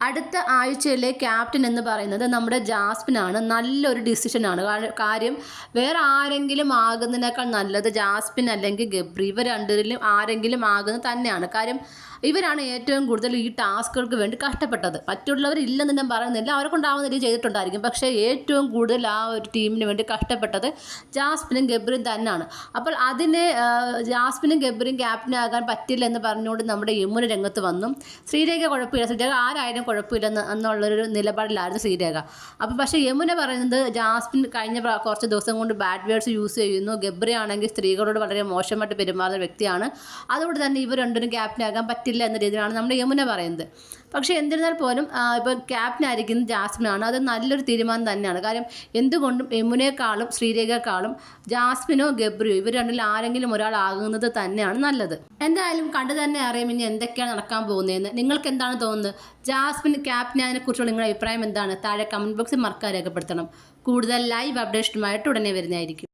അടുത്ത ആഴ്ചയിലെ ക്യാപ്റ്റൻ എന്ന് പറയുന്നത് നമ്മുടെ ജാസ്മിനാണ്. നല്ലൊരു ഡിസിഷനാണ്. കാര്യം വേറെ ആരെങ്കിലും ആകുന്നതിനേക്കാൾ നല്ലത് ജാസ്മിൻ അല്ലെങ്കിൽ ഗബ്രി, ഇവർ രണ്ടുപേരിലും ആരെങ്കിലും ആകുന്നത് തന്നെയാണ്. കാര്യം ഇവരാണ് ഏറ്റവും കൂടുതൽ ഈ ടാസ്കുകൾക്ക് വേണ്ടി കഷ്ടപ്പെട്ടത്. മറ്റുള്ളവർ ഇല്ലെന്ന് ഞാൻ പറയുന്നില്ല, അവരെ കൊണ്ടാവുന്ന രീതി ചെയ്തിട്ടുണ്ടായിരിക്കും. പക്ഷേ ഏറ്റവും കൂടുതൽ ആ ഒരു ടീമിന് വേണ്ടി കഷ്ടപ്പെട്ടത് ജാസ്മിനും ഗബ്രിയും തന്നെയാണ്. അപ്പോൾ അതിന് ജാസ്മിനും ഗബ്രിയും ക്യാപ്റ്റനാകാൻ പറ്റില്ല എന്ന് പറഞ്ഞുകൊണ്ട് നമ്മുടെ യമുന രംഗത്ത് വന്നു. ശ്രീരേഖ കുഴപ്പമില്ല, ശ്രീരേഖ ആരായാലും കുഴപ്പമില്ലെന്ന് എന്നുള്ളൊരു നിലപാടിലായിരുന്നു ശ്രീരേഖ. അപ്പോൾ പക്ഷേ യമുന പറയുന്നത് ജാസ്മിൻ കഴിഞ്ഞ കുറച്ച് ദിവസം കൊണ്ട് ബാഡ് വേർഡ്സ് യൂസ് ചെയ്യുന്നു, ഗബ്രി ആണെങ്കിൽ സ്ത്രീകളോട് വളരെ മോശമായിട്ട് പെരുമാറുന്ന വ്യക്തിയാണ്, അതുകൊണ്ട് തന്നെ ഇവർ രണ്ടിനും ക്യാപ്റ്റനാകാൻ പറ്റില്ല എന്ന രീതിയിലാണ് നമ്മുടെ യമുന പറയുന്നത്. പക്ഷേ എന്നിരുന്നാൽ പോലും ഇപ്പോൾ ക്യാപ്റ്റനായിരിക്കുന്നത് ജാസ്മിനാണ്. അത് നല്ലൊരു തീരുമാനം തന്നെയാണ്. കാര്യം എന്തുകൊണ്ടും യമുനയെക്കാളും ശ്രീരേഖയെക്കാളും ജാസ്മിനോ ഗബ്രിയോ ഇവർ രണ്ടിൽ ആരെങ്കിലും ഒരാളാകുന്നത് തന്നെയാണ് നല്ലത്. എന്തായാലും കണ്ടു തന്നെ അറിയാം ഇനി എന്തൊക്കെയാണ് നടക്കാൻ പോകുന്നതെന്ന്. നിങ്ങൾക്ക് എന്താണ് തോന്നുന്നത്? ജാസ്മിൻ ക്യാപ്റ്റനായതിനെ കുറിച്ചുള്ള നിങ്ങളുടെ അഭിപ്രായം എന്താണ്? താഴെ കമൻറ്റ് ബോക്സിൽ മറക്കാതെ രേഖപ്പെടുത്തണം. കൂടുതൽ ലൈവ് അപ്ഡേഷനുമായിട്ട് ഉടനെ വരുന്നതായിരിക്കും.